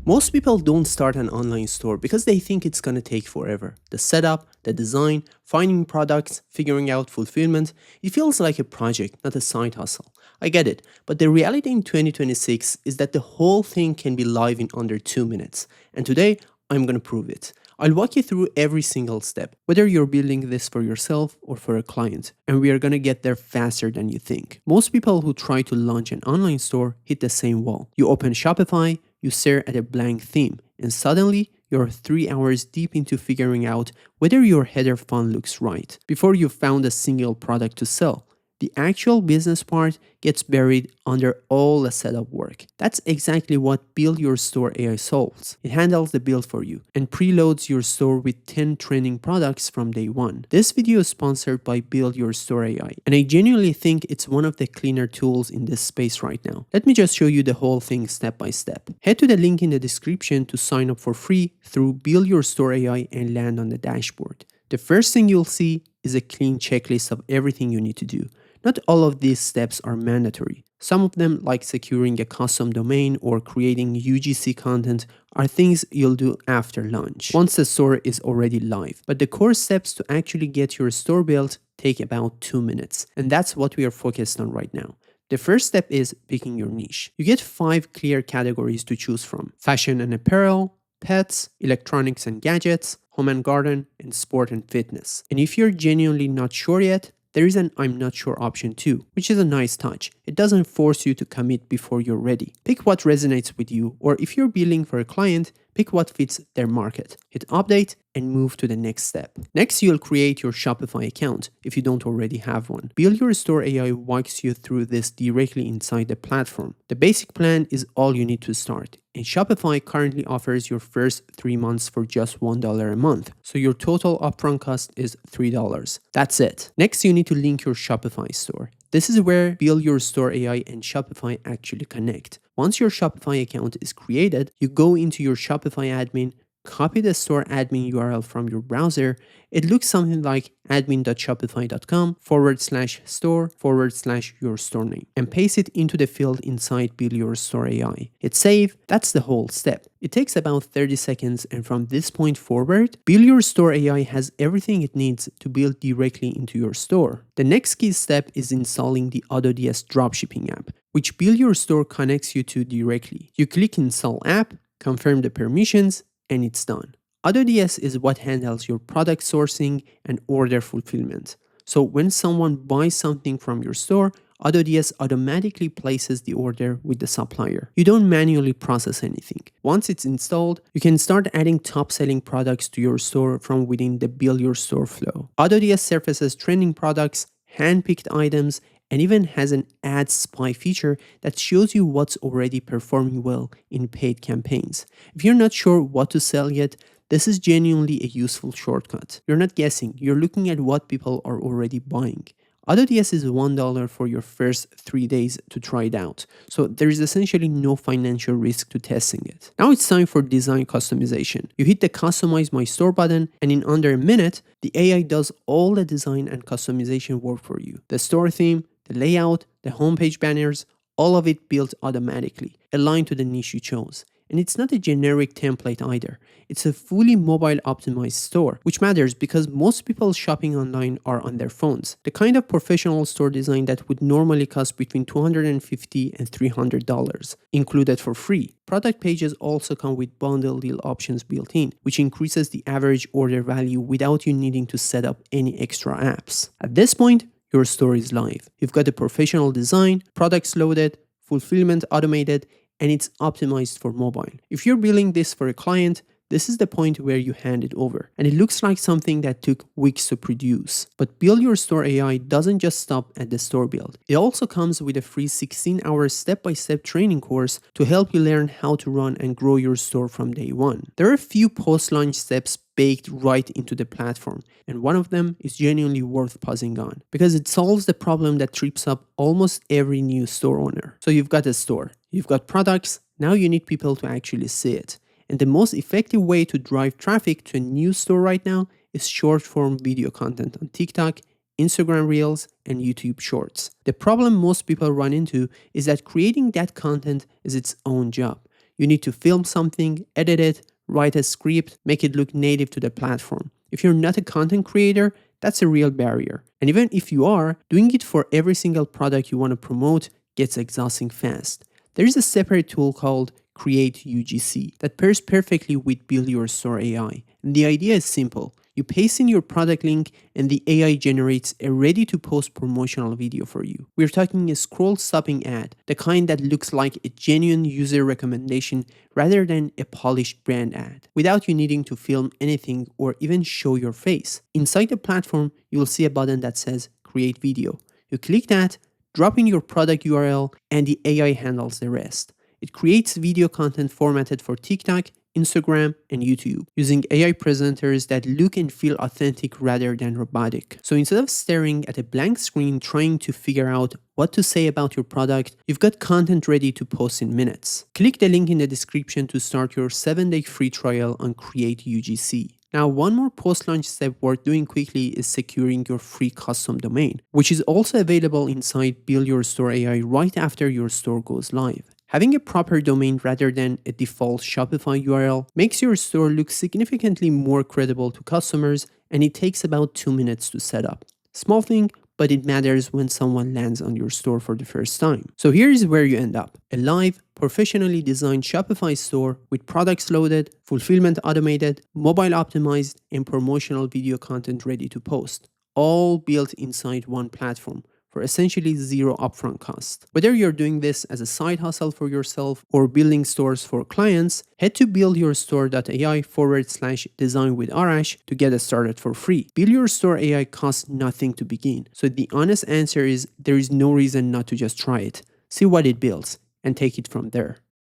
Most people don't start an online store because they think it's gonna take forever. The setup, the design, finding products, figuring out fulfillment, it feels like a project, not a side hustle. I get it, but the reality in 2026 is that the whole thing can be live in under 2 minutes. And today, I'm gonna prove it. I'll walk you through every single step, whether you're building this for yourself or for a client, and we are gonna get there faster than you think. Most people who try to launch an online store hit the same wall. You open Shopify, you stare at a blank theme, and suddenly you're 3 hours deep into figuring out whether your header font looks right before you've found a single product to sell. The actual business part gets buried under all the setup work. That's exactly what Build Your Store AI solves. It handles the build for you and preloads your store with 10 trending products from day one. This video is sponsored by Build Your Store AI, and I genuinely think it's one of the cleaner tools in this space right now. Let me just show you the whole thing step by step. Head to the link in the description to sign up for free through Build Your Store AI and land on the dashboard. The first thing you'll see is a clean checklist of everything you need to do. Not all of these steps are mandatory. Some of them, like securing a custom domain or creating UGC content, are things you'll do after launch, once the store is already live. But the core steps to actually get your store built take about 2 minutes, and that's what we are focused on right now. The first step is picking your niche. You get 5 clear categories to choose from: fashion and apparel, pets, electronics and gadgets, home and garden, and sport and fitness. And if you're genuinely not sure yet, there is an I'm not sure option too, which is a nice touch. It doesn't force you to commit before you're ready. Pick what resonates with you, or if you're building for a client, pick what fits their market. Hit update and move to the next step. Next, you'll create your Shopify account if you don't already have one. Build Your Store AI walks you through this directly inside the platform. The basic plan is all you need to start, and Shopify currently offers your first 3 months for just $1 a month. So your total upfront cost is $3. That's it. Next, you need to link your Shopify store. This is where Build Your Store AI and Shopify actually connect. Once your Shopify account is created, you go into your Shopify admin, copy the store admin URL from your browser. It looks something like admin.shopify.com/store/your store name, and paste it into the field inside Build Your Store AI. Hit save. That's the whole step. It takes about 30 seconds, and from this point forward, Build Your Store AI has everything it needs to build directly into your store. The next key step is installing the AutoDS dropshipping app, which Build Your Store connects you to directly. You click Install App, confirm the permissions, and it's done. AutoDS is what handles your product sourcing and order fulfillment. So when someone buys something from your store, AutoDS automatically places the order with the supplier. You don't manually process anything. Once it's installed, you can start adding top-selling products to your store from within the Build Your Store flow. AutoDS surfaces trending products, hand-picked items, and even has an ad spy feature that shows you what's already performing well in paid campaigns. If you're not sure what to sell yet, this is genuinely a useful shortcut. You're not guessing, you're looking at what people are already buying. AutoDS is $1 for your first 3 days to try it out, so there is essentially no financial risk to testing it. Now it's time for design customization. You hit the Customize My Store button, and in under a minute, the AI does all the design and customization work for you. The store theme, the layout, the homepage banners, all of it built automatically, aligned to the niche you chose. And it's not a generic template either. It's a fully mobile optimized store, which matters because most people shopping online are on their phones. The kind of professional store design that would normally cost between $250 and $300, included for free. Product pages also come with bundle deal options built in, which increases the average order value without you needing to set up any extra apps. At this point, your store is live. You've got a professional design, products loaded, fulfillment automated, and it's optimized for mobile. If you're building this for a client, this is the point where you hand it over, and it looks like something that took weeks to produce. But Build Your Store AI doesn't just stop at the store build. It also comes with a free 16-hour step-by-step training course to help you learn how to run and grow your store from day one. There are a few post-launch steps baked right into the platform, and one of them is genuinely worth pausing on because it solves the problem that trips up almost every new store owner. So you've got a store, you've got products, now you need people to actually see it. And the most effective way to drive traffic to a new store right now is short-form video content on TikTok, Instagram Reels, and YouTube Shorts. The problem most people run into is that creating that content is its own job. You need to film something, edit it, write a script, make it look native to the platform. If you're not a content creator, that's a real barrier. And even if you are, doing it for every single product you want to promote gets exhausting fast. There is a separate tool called Create UGC that pairs perfectly with Build Your Store AI. And the idea is simple. You paste in your product link and the AI generates a ready-to-post promotional video for you. We're talking a scroll-stopping ad, the kind that looks like a genuine user recommendation rather than a polished brand ad, without you needing to film anything or even show your face. Inside the platform, you'll see a button that says Create Video. You click that, drop in your product URL, and the AI handles the rest. It creates video content formatted for TikTok, Instagram, and YouTube, using AI presenters that look and feel authentic rather than robotic. So instead of staring at a blank screen trying to figure out what to say about your product, you've got content ready to post in minutes. Click the link in the description to start your 7-day free trial on Create UGC. Now, one more post-launch step worth doing quickly is securing your free custom domain, which is also available inside Build Your Store AI right after your store goes live. Having a proper domain rather than a default Shopify URL makes your store look significantly more credible to customers, and it takes about 2 minutes to set up. Small thing, but it matters when someone lands on your store for the first time. So here is where you end up: a live, professionally designed Shopify store with products loaded, fulfillment automated, mobile optimized, and promotional video content ready to post, all built inside one platform for essentially zero upfront cost. Whether you're doing this as a side hustle for yourself or building stores for clients, head to buildyourstore.ai/design with Arash to get started for free. Build Your Store AI costs nothing to begin. So the honest answer is there is no reason not to just try it. See what it builds and take it from there.